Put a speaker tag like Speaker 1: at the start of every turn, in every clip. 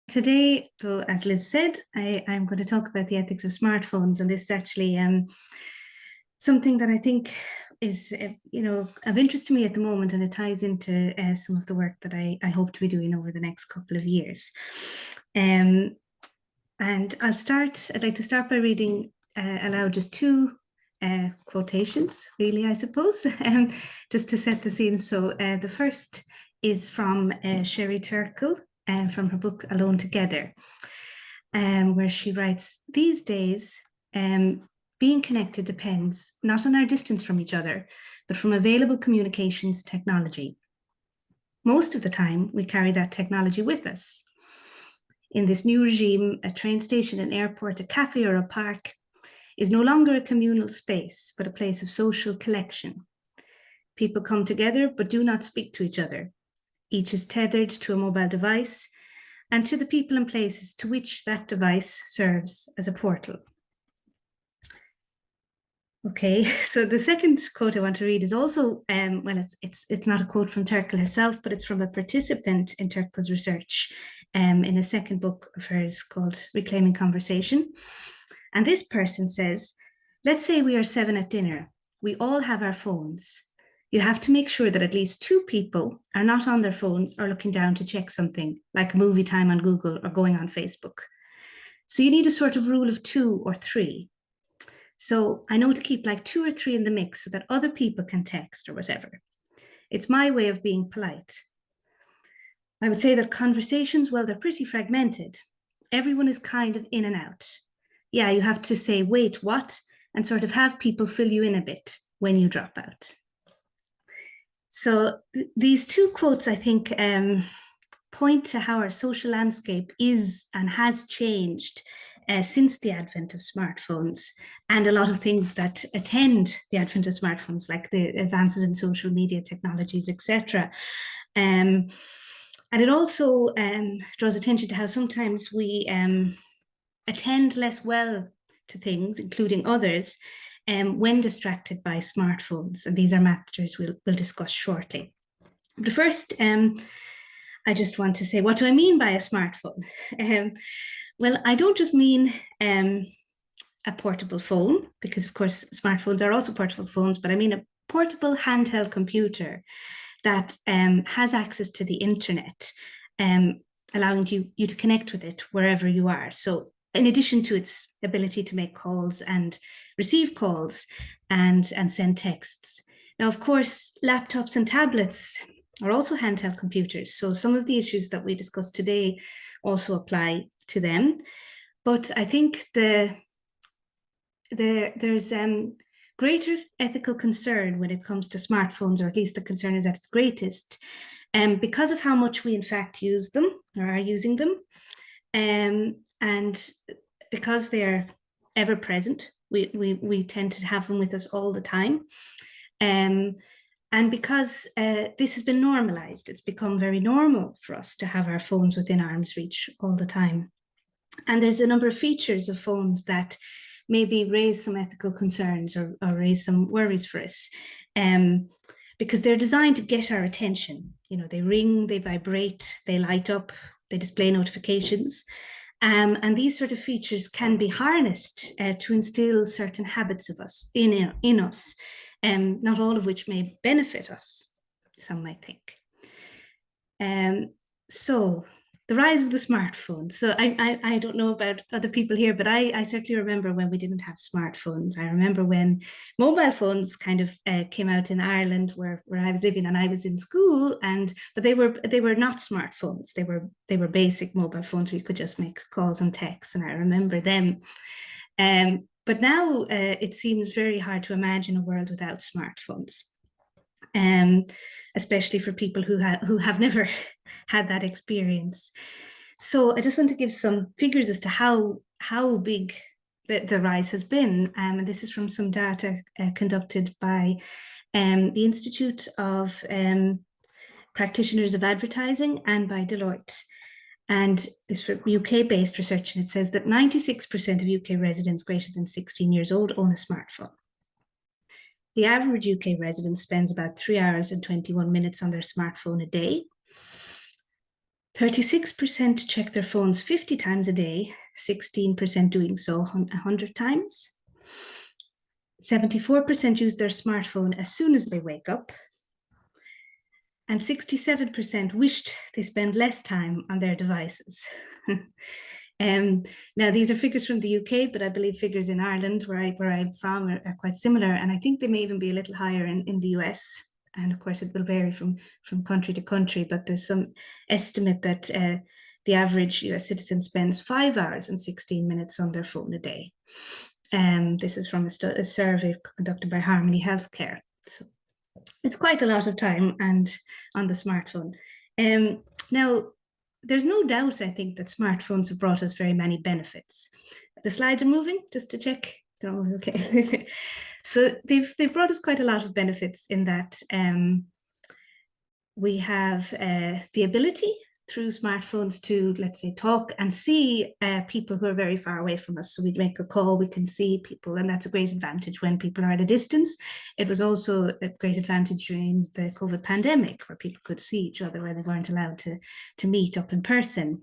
Speaker 1: Today, so as Liz said, I'm going to talk about the ethics of smartphones, and this is actually something that I think is, of interest to me at the moment, and it ties into some of the work that I hope to be doing over the next couple of years. And I'd like to start by reading aloud just two quotations, really, I suppose, just to set the scene. So the first is from Sherry Turkle, from her book Alone Together, where she writes, "These days, being connected depends not on our distance from each other, but from available communications technology. Most of the time, we carry that technology with us. In this new regime, a train station, an airport, a cafe, or a park is no longer a communal space, but a place of social collection. People come together, but do not speak to each other. Each is tethered to a mobile device and to the people and places to which that device serves as a portal." Okay, so the second quote I want to read is also, it's not a quote from Turkle herself, but it's from a participant in Turkle's research in a second book of hers called Reclaiming Conversation. And this person says, "Let's say we are 7 at dinner. We all have our phones. You have to make sure that at least 2 people are not on their phones or looking down to check something, like movie time on Google or going on Facebook. So you need a sort of rule of 2 or 3. So I know to keep like 2 or 3 in the mix so that other people can text or whatever. It's my way of being polite. I would say that conversations, well, they're pretty fragmented. Everyone is kind of in and out. Yeah, you have to say, wait, what? And sort of have people fill you in a bit when you drop out." So these two quotes, I think, point to how our social landscape is and has changed since the advent of smartphones, and a lot of things that attend the advent of smartphones, like the advances in social media technologies, etc. And it also draws attention to how sometimes we attend less well to things, including others, when distracted by smartphones. And these are matters we'll discuss shortly. But first, I just want to say, what do I mean by a smartphone? Well, I don't just mean a portable phone, because of course smartphones are also portable phones, but I mean a portable handheld computer that has access to the internet, allowing you to connect with it wherever you are. So in addition to its ability to make calls and receive calls and send texts. Now, of course, laptops and tablets are also handheld computers. So some of the issues that we discussed today also apply to them. But I think there's greater ethical concern when it comes to smartphones, or at least the concern is at its greatest, because of how much we in fact use them or are using them. And because they're ever present, we tend to have them with us all the time. And because this has been normalized, it's become very normal for us to have our phones within arm's reach all the time. And there's a number of features of phones that maybe raise some ethical concerns or raise some worries for us, because they're designed to get our attention. You know, they ring, they vibrate, they light up, they display notifications. And these sort of features can be harnessed to instill certain habits of us in us, not all of which may benefit us, some might think. So the rise of the smartphone. So I don't know about other people here, but I certainly remember when we didn't have smartphones. I remember when mobile phones kind of came out in Ireland, where I was living, and I was in school, but they were not smartphones. They were basic mobile phones where you could just make calls and texts, and I remember them. But now it seems very hard to imagine a world without smartphones. Especially for people who have never had that experience. So I just want to give some figures as to how big the rise has been. And this is from some data conducted by the Institute of Practitioners of Advertising and by Deloitte. And this for UK-based research, and it says that 96% of UK residents greater than 16 years old own a smartphone. The average UK resident spends about 3 hours and 21 minutes on their smartphone a day. 36% check their phones 50 times a day, 16% doing so 100 times. 74% use their smartphone as soon as they wake up. And 67% wished they spend less time on their devices. Now, these are figures from the UK, but I believe figures in Ireland, where I'm from, are quite similar. And I think they may even be a little higher in the US. And of course, it will vary from country to country, but there's some estimate that the average US citizen spends 5 hours and 16 minutes on their phone a day. This is from a survey conducted by Harmony Healthcare. So it's quite a lot of time and on the smartphone. Now, there's no doubt, I think, that smartphones have brought us very many benefits. The slides are moving, just to check. Oh, okay. So they've brought us quite a lot of benefits in that we have the ability through smartphones to, let's say, talk and see people who are very far away from us. So we make a call, we can see people, and that's a great advantage when people are at a distance. It was also a great advantage during the COVID pandemic, where people could see each other when they weren't allowed to meet up in person.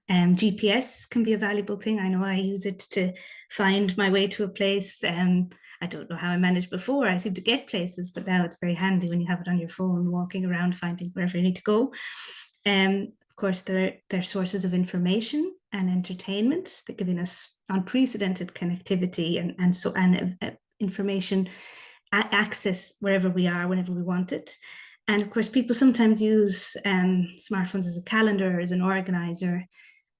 Speaker 1: GPS can be a valuable thing. I know I use it to find my way to a place. I don't know how I managed before. I seem to get places, but now it's very handy when you have it on your phone, walking around, finding wherever you need to go. Of course, they're sources of information and entertainment. They're giving us unprecedented connectivity and information access wherever we are, whenever we want it. And of course, people sometimes use smartphones as a calendar, as an organizer,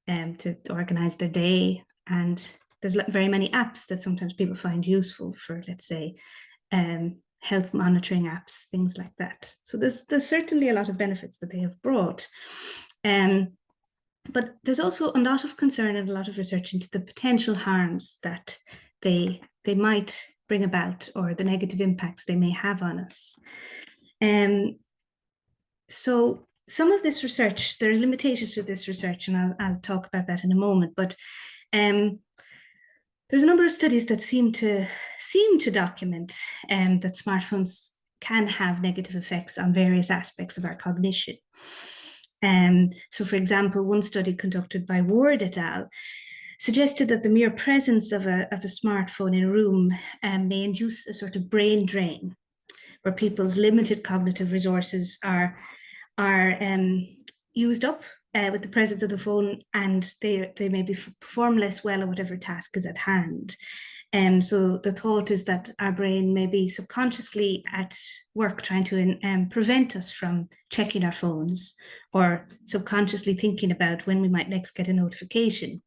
Speaker 1: to organize their day. And there's very many apps that sometimes people find useful for, let's say, health monitoring apps, things like that. So there's certainly a lot of benefits that they have brought. But there's also a lot of concern and a lot of research into the potential harms that they might bring about, or the negative impacts they may have on us. So some of this research, there's limitations to this research, and I'll talk about that in a moment, but there's a number of studies that seem to document that smartphones can have negative effects on various aspects of our cognition. So for example, one study conducted by Ward et al. Suggested that the mere presence of a smartphone in a room may induce a sort of brain drain, where people's limited cognitive resources are used up with the presence of the phone, and they maybe perform less well at whatever task is at hand. So the thought is that our brain may be subconsciously at work trying to prevent us from checking our phones, or subconsciously thinking about when we might next get a notification.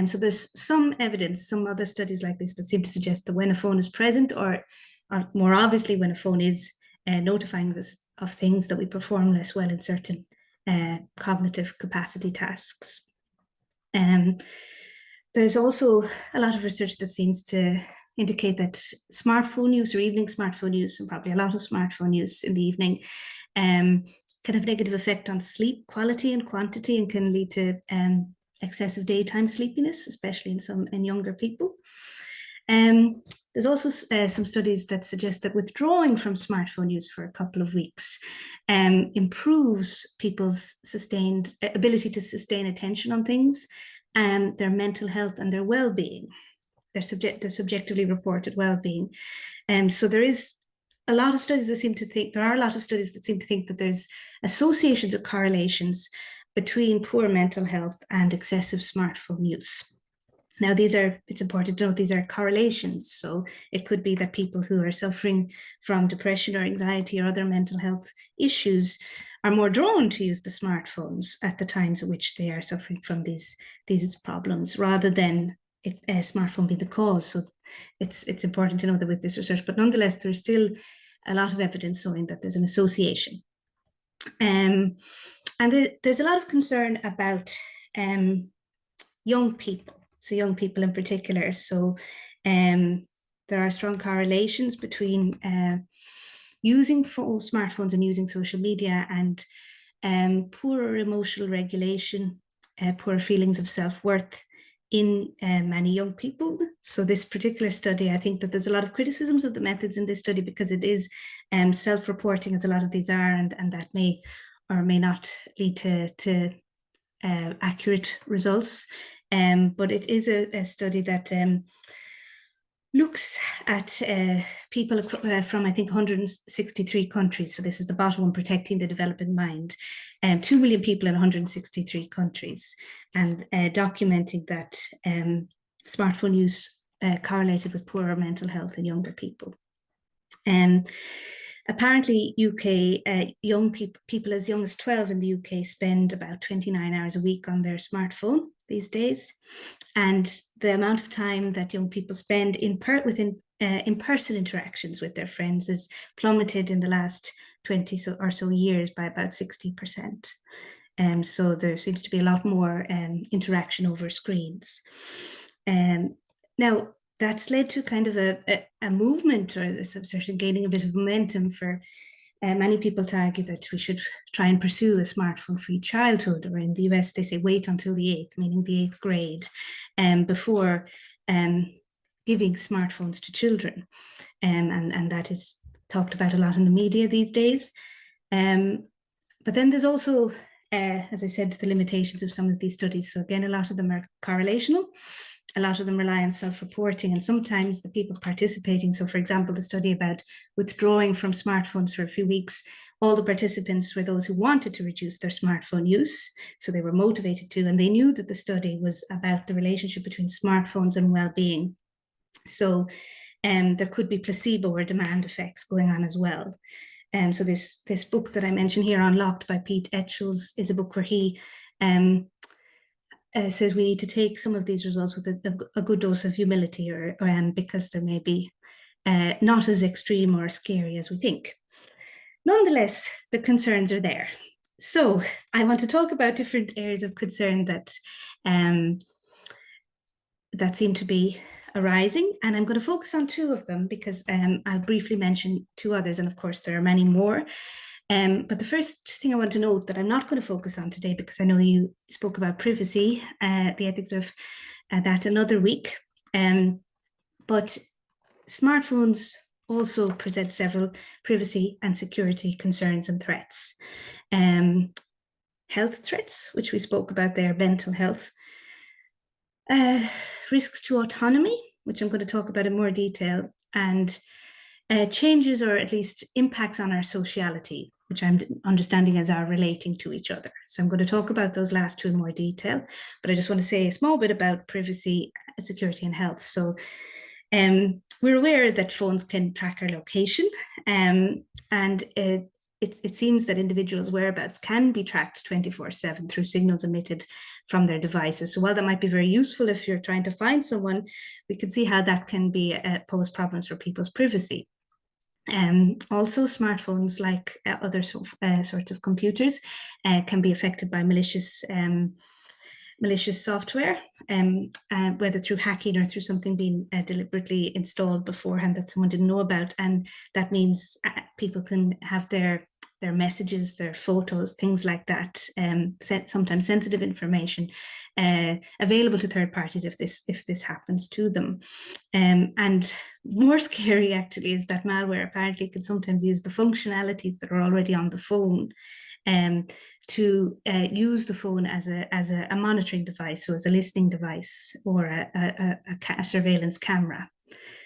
Speaker 1: So there's some evidence, some other studies like this, that seem to suggest that when a phone is present, or more obviously when a phone is notifying us of things, that we perform less well in certain cognitive capacity tasks. There's also a lot of research that seems to indicate that smartphone use, or evening smartphone use, and probably a lot of smartphone use in the evening, can have a negative effect on sleep quality and quantity, and can lead to excessive daytime sleepiness, especially in younger people. There's also some studies that suggest that withdrawing from smartphone use for a couple of weeks improves people's ability to sustain attention on things, and their mental health and their well-being, their subjectively reported well-being. So there is a lot of studies that seem to think, there are a lot of studies that seem to think that there's associations or correlations between poor mental health and excessive smartphone use. Now, it's important to note these are correlations. So it could be that people who are suffering from depression or anxiety or other mental health issues are more drawn to use the smartphones at the times at which they are suffering from these problems, rather than a smartphone being the cause. So it's important to know that with this research, but nonetheless, there's still a lot of evidence showing that there's an association. And there's a lot of concern about young people. So young people in particular. So there are strong correlations between using smartphones and using social media, and poorer emotional regulation, poor feelings of self-worth in many young people. So this particular study, I think that there's a lot of criticisms of the methods in this study, because it is self-reporting, as a lot of these are, and that may or may not lead to accurate results. But it is a study that looks at people from, I think, 163 countries. So this is the bottom one, protecting the developing mind. 2 million people in 163 countries, and documenting that smartphone use correlated with poorer mental health in younger people. Apparently, UK young people as young as 12 in the UK spend about 29 hours a week on their smartphone these days. And the amount of time that young people spend in-person interactions with their friends has plummeted in the last 20 or so years by about 60%. So there seems to be a lot more interaction over screens. Now, that's led to kind of a movement, or certainly gaining a bit of momentum for many people to argue that we should try and pursue a smartphone-free childhood, or in the US, they say wait until the 8th, meaning the 8th grade, before giving smartphones to children. And that is talked about a lot in the media these days. But then there's also, as I said, the limitations of some of these studies. So again, a lot of them are correlational. A lot of them rely on self-reporting, and sometimes the people participating, so for example, the study about withdrawing from smartphones for a few weeks, all the participants were those who wanted to reduce their smartphone use, so they were motivated to, and they knew that the study was about the relationship between smartphones and well-being. So there could be placebo or demand effects going on as well. So this book that I mentioned here, Unlocked by Pete Etchells, is a book where he says we need to take some of these results with a good dose of humility, or because they may be not as extreme or scary as we think. Nonetheless, the concerns are there. So I want to talk about different areas of concern that seem to be arising, and I'm going to focus on 2 of them because I'll briefly mention 2 others, and of course there are many more. But the first thing I want to note that I'm not going to focus on today, because I know you spoke about privacy, the ethics of that another week. But smartphones also present several privacy and security concerns and threats. Health threats, which we spoke about there, mental health. Risks to autonomy, which I'm going to talk about in more detail, and changes, or at least impacts on our sociality, which I'm understanding as our relating to each other. So I'm going to talk about those last 2 in more detail, but I just want to say a small bit about privacy, security, and health. So we're aware that phones can track our location, and it seems that individuals' whereabouts can be tracked 24/7 through signals emitted from their devices. So while that might be very useful if you're trying to find someone, we can see how that can be pose problems for people's privacy. Also, smartphones, like other sorts of computers, can be affected by malicious software, whether through hacking or through something being deliberately installed beforehand that someone didn't know about. And that means people can have their messages, their photos, things like that, sometimes sensitive information, available to third parties if this happens to them. And more scary, actually, is that malware apparently can sometimes use the functionalities that are already on the phone to use the phone as a monitoring device, so as a listening device, or a surveillance camera.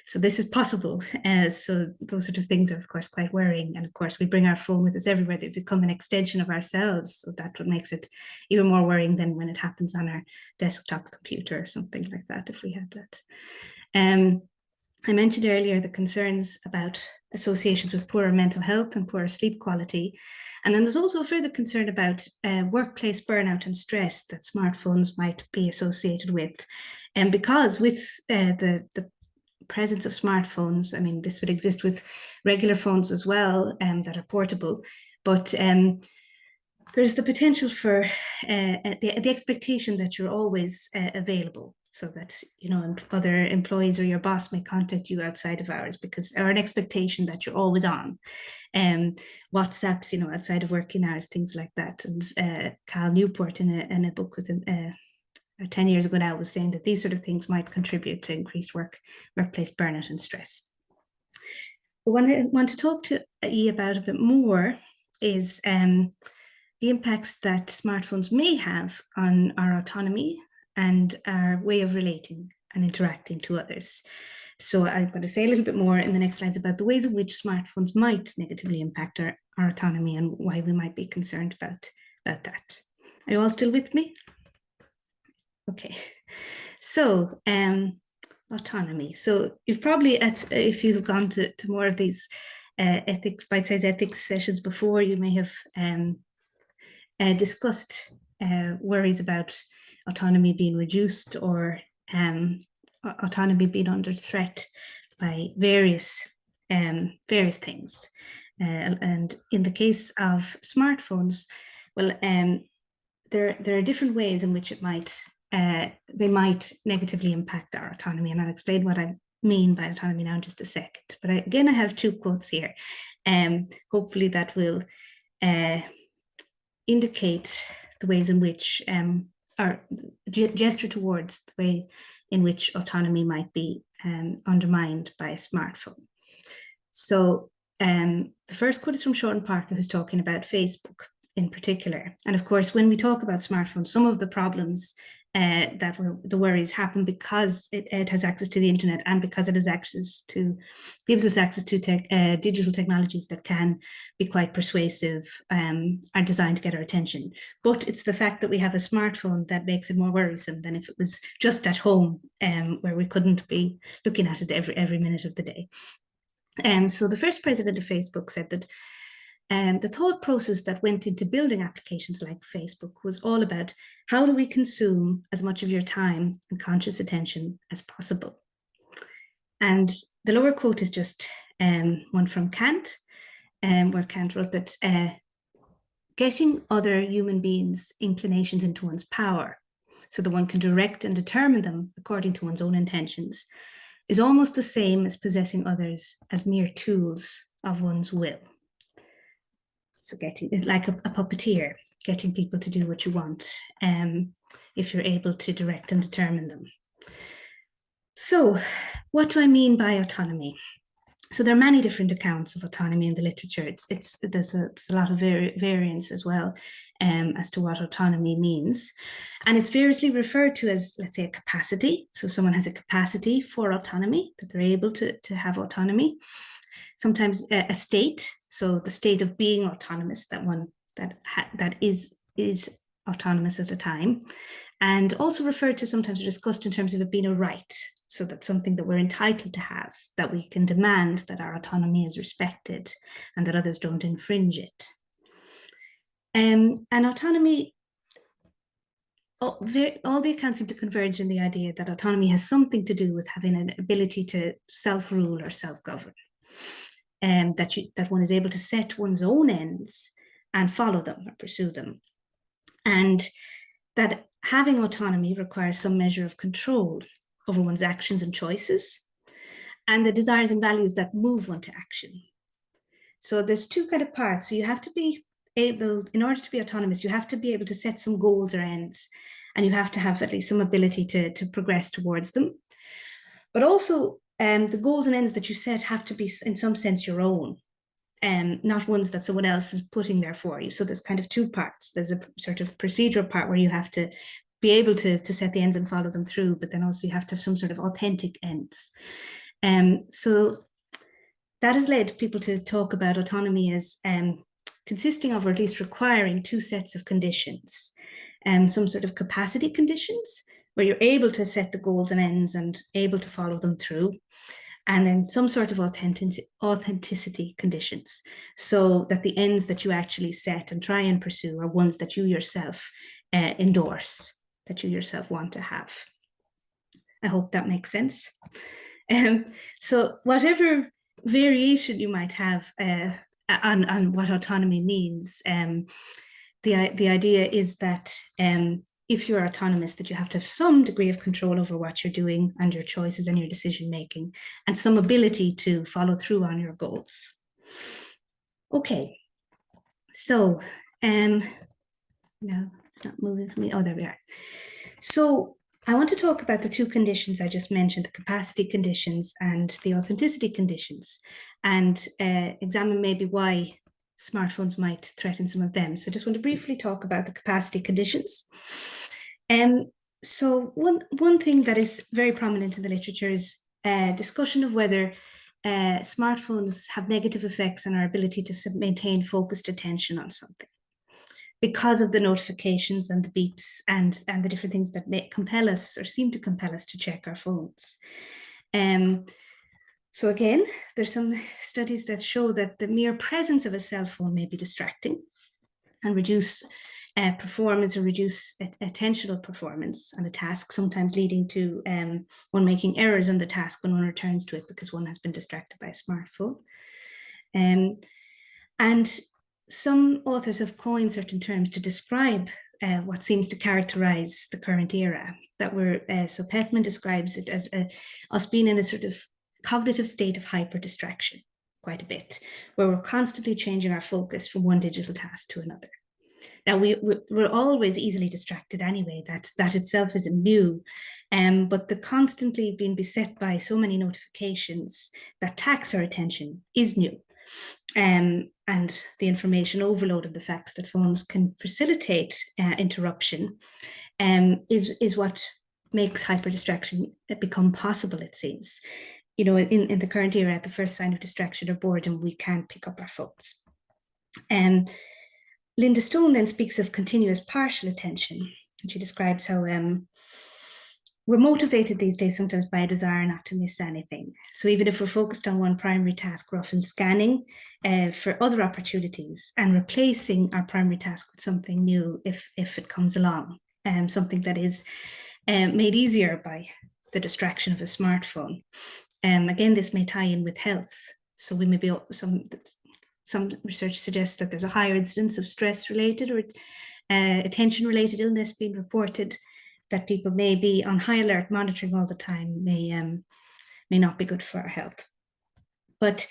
Speaker 1: So this is possible. So those sort of things are, of course, quite worrying. And of course, we bring our phone with us everywhere. They become an extension of ourselves. So that's what makes it even more worrying than when it happens on our desktop computer or something like that, if we had that. I mentioned earlier the concerns about associations with poorer mental health and poorer sleep quality. And then there's also a further concern about workplace burnout and stress that smartphones might be associated with. And because with the presence of smartphones, I mean, this would exist with regular phones as well, that are portable, but there's the potential for the expectation that you're always available, so that, you know, other employees or your boss may contact you outside of hours, or an expectation that you're always on. WhatsApps, you know, outside of working hours, things like that. And Cal Newport in a book with 10 years ago now was saying that these sort of things might contribute to increased workplace burnout and stress. But what I want to talk to you about a bit more is the impacts that smartphones may have on our autonomy and our way of relating and interacting to others. So I'm going to say a little bit more in the next slides about the ways in which smartphones might negatively impact our autonomy and why we might be concerned about that. Are you all still with me? Okay, so autonomy. So you've probably, if you've gone to more of these bite-sized ethics sessions before, you may have discussed worries about autonomy being reduced or autonomy being under threat by various things. And in the case of smartphones, well, there are different ways in which they might negatively impact our autonomy, and I'll explain what I mean by autonomy now in just a second. But again, I have 2 quotes here. Hopefully that will indicate the ways in which or gesture towards the way in which autonomy might be undermined by a smartphone. So the first quote is from Sean Parker, who's talking about Facebook in particular. And of course, when we talk about smartphones, some of the problems the worries happen because it has access to the internet and because it has gives us access to digital technologies that can be quite persuasive, are designed to get our attention. But it's the fact that we have a smartphone that makes it more worrisome than if it was just at home, where we couldn't be looking at it every minute of the day. So the first president of Facebook said that the thought process that went into building applications like Facebook was all about how do we consume as much of your time and conscious attention as possible. And the lower quote is just one from Kant, where Kant wrote that getting other human beings' inclinations into one's power so that one can direct and determine them according to one's own intentions is almost the same as possessing others as mere tools of one's will. So getting it like a puppeteer, getting people to do what you want, if you're able to direct and determine them. So what do I mean by autonomy? So there are many different accounts of autonomy in the literature. There's a lot of variance as well as to what autonomy means. And it's variously referred to as, let's say, a capacity. So someone has a capacity for autonomy, that they're able to have autonomy. Sometimes a state, so the state of being autonomous, that is autonomous at a time, and also referred to sometimes or discussed in terms of it being a right, so that's something that we're entitled to have, that we can demand that our autonomy is respected and that others don't infringe it. And autonomy, all the accounts seem to converge in the idea that autonomy has something to do with having an ability to self-rule or self-govern. That one is able to set one's own ends and follow them or pursue them. And that having autonomy requires some measure of control over one's actions and choices and the desires and values that move one to action. So there's 2 kind of parts. So you have to be able, in order to be autonomous, you have to be able to set some goals or ends, and you have to have at least some ability to progress towards them. But also, the goals and ends that you set have to be, in some sense, your own, not ones that someone else is putting there for you. So there's kind of 2 parts. There's a sort of procedural part where you have to be able to set the ends and follow them through, but then also you have to have some sort of authentic ends. So that has led people to talk about autonomy as consisting of, or at least requiring, 2 sets of conditions. Some sort of capacity conditions, where you're able to set the goals and ends and able to follow them through. And then some sort of authenticity conditions, so that the ends that you actually set and try and pursue are ones that you yourself endorse, that you yourself want to have. I hope that makes sense. So whatever variation you might have on what autonomy means, the idea is that if you're autonomous, that you have to have some degree of control over what you're doing and your choices and your decision making, and some ability to follow through on your goals. Okay, so no, it's not moving for me. Oh, there we are. So I want to talk about the 2 conditions I just mentioned, the capacity conditions and the authenticity conditions, and examine maybe why smartphones might threaten some of them. So I just want to briefly talk about the capacity conditions. So one thing that is very prominent in the literature is discussion of whether smartphones have negative effects on our ability to maintain focused attention on something because of the notifications and the beeps and the different things that may compel us or seem to compel us to check our phones. So again, there's some studies that show that the mere presence of a cell phone may be distracting and reduce performance or reduce attentional performance on the task, sometimes leading to one making errors on the task when one returns to it because one has been distracted by a smartphone. And some authors have coined certain terms to describe what seems to characterize the current era. So Petman describes it as us being in a sort of cognitive state of hyper distraction quite a bit, where we're constantly changing our focus from one digital task to another. Now, we're always easily distracted anyway. That itself isn't new. But the constantly being beset by so many notifications that tax our attention is new. And the information overload of the facts that phones can facilitate interruption is what makes hyper distraction become possible, it seems. You know, in the current era, at the first sign of distraction or boredom, we can't pick up our phones. Linda Stone then speaks of continuous partial attention. And she describes how we're motivated these days sometimes by a desire not to miss anything. So even if we're focused on one primary task, we're often scanning for other opportunities and replacing our primary task with something new if it comes along, something that is made easier by the distraction of a smartphone. Again, this may tie in with health. So we may be some research suggests that there's a higher incidence of stress-related or attention-related illness being reported, that people may be on high alert monitoring all the time may not be good for our health. But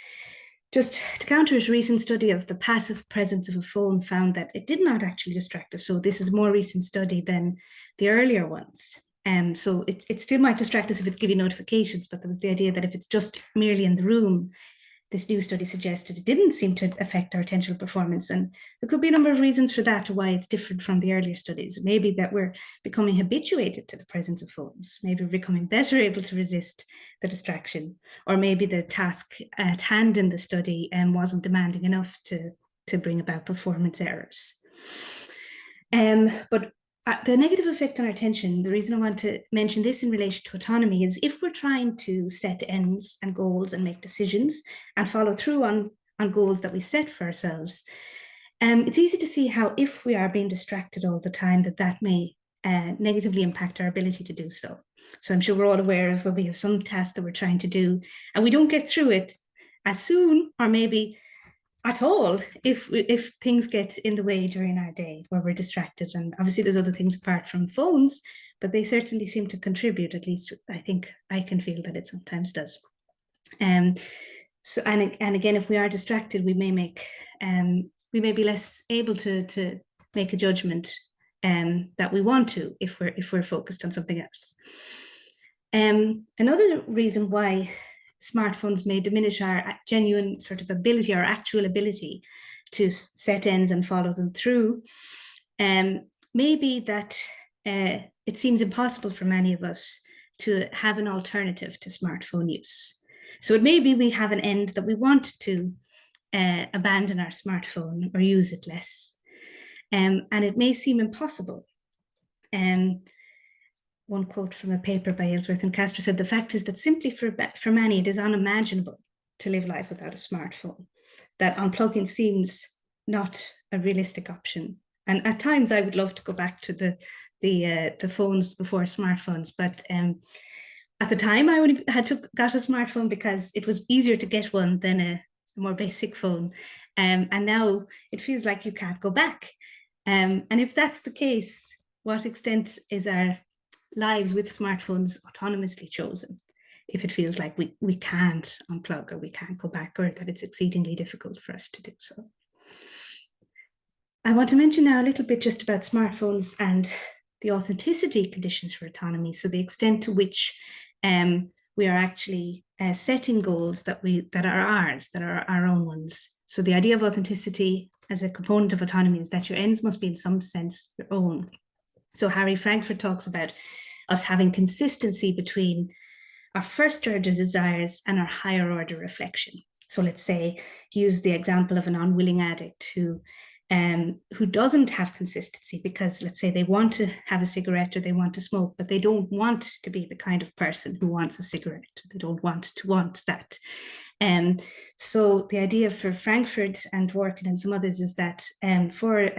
Speaker 1: just to counter it, a recent study of the passive presence of a phone found that it did not actually distract us. So this is a more recent study than the earlier ones. So it still might distract us if it's giving notifications, but there was the idea that if it's just merely in the room, this new study suggested it didn't seem to affect our attentional performance. And there could be a number of reasons for that, why it's different from the earlier studies. Maybe that we're becoming habituated to the presence of phones. Maybe we're becoming better able to resist the distraction. Or maybe the task at hand in the study wasn't demanding enough to bring about performance errors. But the negative effect on our attention, the reason I want to mention this in relation to autonomy is if we're trying to set ends and goals and make decisions and follow through on goals that we set for ourselves, it's easy to see how if we are being distracted all the time, that may negatively impact our ability to do so. So I'm sure we're all aware of when we have some task that we're trying to do and we don't get through it as soon or maybe at all if things get in the way during our day where we're distracted. And obviously there's other things apart from phones, but they certainly seem to contribute. At least I think I can feel that it sometimes does. So and again, if we are distracted, we may be less able to make a judgment that we want to if we're focused on something else. Another reason why smartphones may diminish our genuine sort of ability, our actual ability to set ends and follow them through, may be that it seems impossible for many of us to have an alternative to smartphone use. So it may be we have an end that we want to abandon our smartphone or use it less. And it may seem impossible. One quote from a paper by Aylesworth and Castro said, "The fact is that simply for many, it is unimaginable to live life without a smartphone, that unplugging seems not a realistic option." And at times I would love to go back to the phones before smartphones, but at the time I only got a smartphone because it was easier to get one than a more basic phone. And now it feels like you can't go back. And if that's the case, what extent is our lives with smartphones autonomously chosen if it feels like we can't unplug or we can't go back or that it's exceedingly difficult for us to do so? I want to mention now a little bit just about smartphones and the authenticity conditions for autonomy, so the extent to which we are actually setting goals that are ours, that are our own ones, So the idea of authenticity as a component of autonomy is that your ends must be in some sense your own. So Harry Frankfurt talks about us having consistency between our first order desires and our higher order reflection. So let's say, use the example of an unwilling addict who doesn't have consistency because, let's say, they want to have a cigarette or they want to smoke, but they don't want to be the kind of person who wants a cigarette. They don't want to want that. So the idea for Frankfurt and Dore-Horgan and some others is that for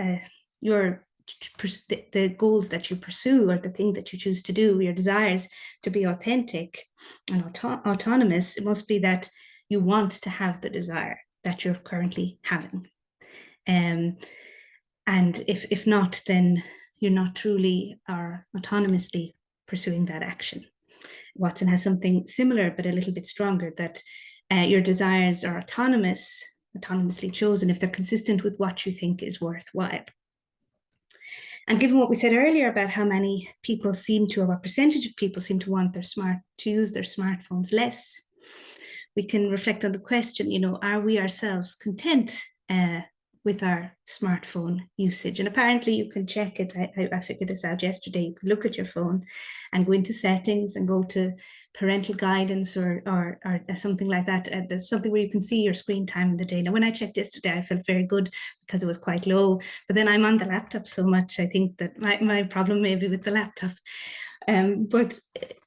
Speaker 1: the goals that you pursue or the thing that you choose to do, your desires to be authentic and autonomous, it must be that you want to have the desire that you're currently having. And if not, then you're not truly or autonomously pursuing that action. Watson has something similar, but a little bit stronger, that your desires are autonomously chosen if they're consistent with what you think is worthwhile. And given what we said earlier about how many people or what percentage of people seem to want to use their smartphones less, we can reflect on the question, are we ourselves content with our smartphone usage? And apparently you can check it. I figured this out yesterday. You can look at your phone and go into settings and go to parental guidance or something like that. There's something where you can see your screen time in the day. Now, when I checked yesterday, I felt very good because it was quite low. But then I'm on the laptop so much, I think that my problem may be with the laptop. But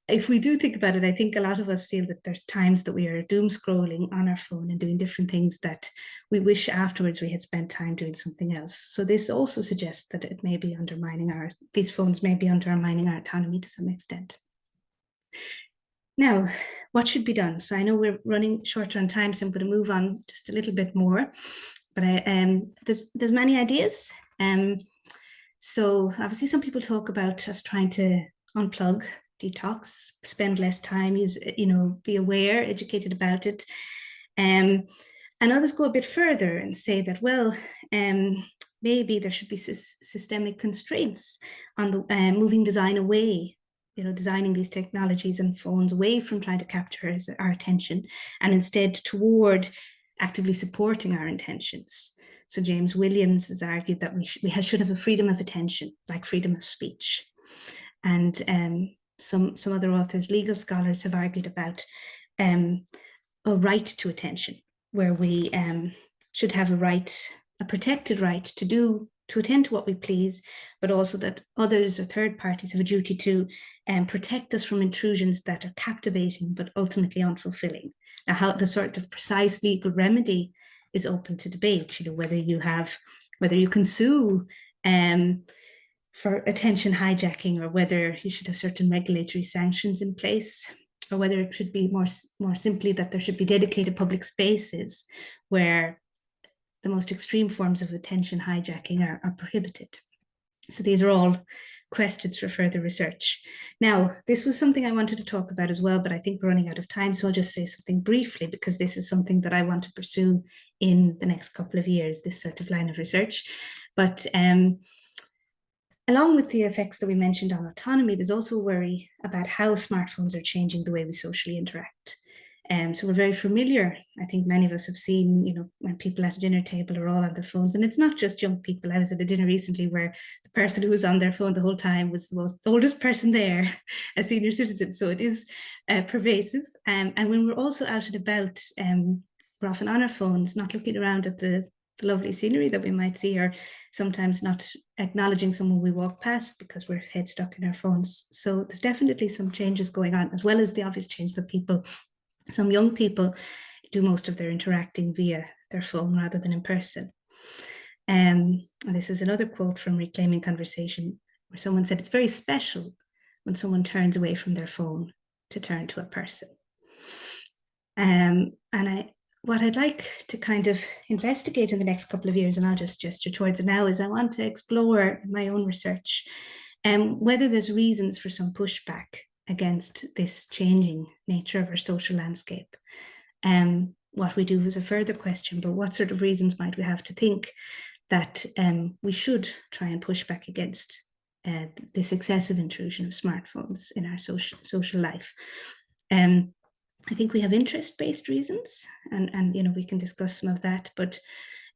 Speaker 1: if we do think about it, I think a lot of us feel that there's times that we are doom scrolling on our phone and doing different things that we wish afterwards we had spent time doing something else. So this also suggests that it may be these phones may be undermining our autonomy to some extent. Now, what should be done? So I know we're running shorter on time, so I'm going to move on just a little bit more. But there's many ideas. So obviously some people talk about us trying to unplug, detox, spend less time, be aware, educated about it. And others go a bit further and say that, well, maybe there should be systemic constraints on the moving design away, designing these technologies and phones away from trying to capture our attention and instead toward actively supporting our intentions. So James Williams has argued that we should have a freedom of attention, like freedom of speech. And some other authors, legal scholars, have argued about a right to attention, where we should have a protected right to attend to what we please, but also that others or third parties have a duty to protect us from intrusions that are captivating but ultimately unfulfilling. Now, how the sort of precise legal remedy is open to debate. Whether you can sue for attention hijacking, or whether you should have certain regulatory sanctions in place, or whether it should be more simply that there should be dedicated public spaces where the most extreme forms of attention hijacking are prohibited. So these are all questions for further research. Now, this was something I wanted to talk about as well, but I think we're running out of time, so I'll just say something briefly, because this is something that I want to pursue in the next couple of years, this sort of line of research. But along with the effects that we mentioned on autonomy, there's also a worry about how smartphones are changing the way we socially interact. So we're very familiar. I think many of us have seen, when people at a dinner table are all on their phones, and it's not just young people. I was at a dinner recently where the person who was on their phone the whole time was the oldest person there, a senior citizen. So it is pervasive. And when we're also out and about, we're often on our phones, not looking around at the lovely scenery that we might see, or sometimes not acknowledging someone we walk past because we're head stuck in our phones. So there's definitely some changes going on, as well as the obvious change that some young people do most of their interacting via their phone rather than in person. And this is another quote from Reclaiming Conversation, where someone said, "It's very special when someone turns away from their phone to turn to a person." What I'd like to kind of investigate in the next couple of years, and I'll just gesture towards it now, is I want to explore my own research whether there's reasons for some pushback against this changing nature of our social landscape. What we do is a further question, but what sort of reasons might we have to think that we should try and push back against this excessive intrusion of smartphones in our social life? I think we have interest-based reasons, and we can discuss some of that, but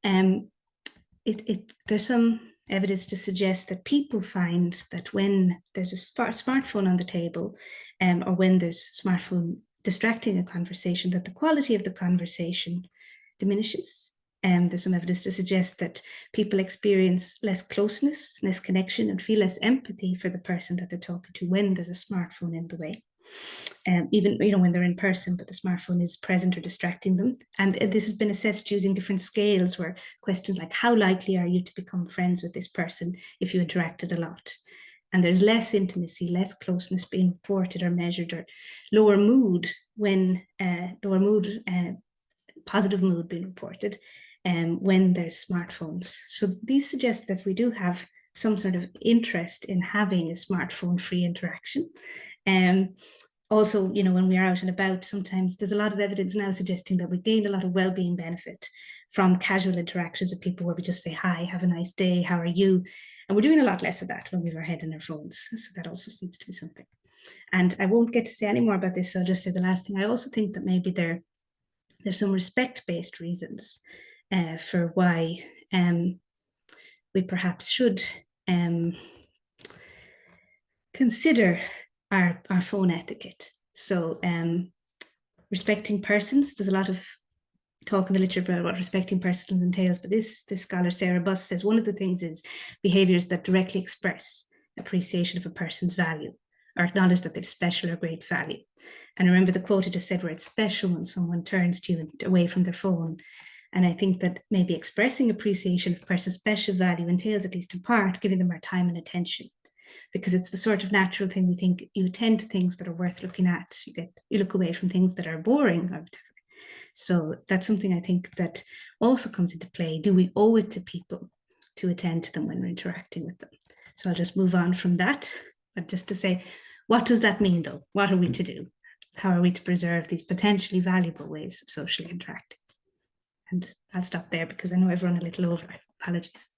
Speaker 1: there's some evidence to suggest that people find that when there's a smartphone on the table, or when there's a smartphone distracting a conversation, that the quality of the conversation diminishes. There's some evidence to suggest that people experience less closeness, less connection, and feel less empathy for the person that they're talking to when there's a smartphone in the way. Even when they're in person, but the smartphone is present or distracting them. And this has been assessed using different scales, where questions like, how likely are you to become friends with this person if you interacted a lot? And there's less intimacy, less closeness being reported or measured, or lower mood positive mood being reported when there's smartphones. So these suggest that we do have some sort of interest in having a smartphone-free interaction. Also, when we are out and about, sometimes there's a lot of evidence now suggesting that we gain a lot of well-being benefit from casual interactions with people, where we just say, hi, have a nice day, how are you? And we're doing a lot less of that when we have our head in our phones. So that also seems to be something. And I won't get to say any more about this, so I'll just say the last thing. I also think that maybe there's some respect-based reasons for why we perhaps should consider our phone etiquette. So respecting persons, there's a lot of talk in the literature about what respecting persons entails, but this scholar, Sarah Buss, says one of the things is behaviors that directly express appreciation of a person's value, or acknowledge that they've special or great value. And remember the quote I just said, where it's special when someone turns to you away from their phone. And I think that maybe expressing appreciation of a person's special value entails, at least in part, giving them our time and attention, because it's the sort of natural thing. We think you attend to things that are worth looking at. You look away from things that are boring or whatever. So that's something I think that also comes into play. Do we owe it to people to attend to them when we're interacting with them? So I'll just move on from that, but just to say, what does that mean though? What are we to do? How are we to preserve these potentially valuable ways of socially interacting? And I'll stop there because I know I've run a little over. Apologies.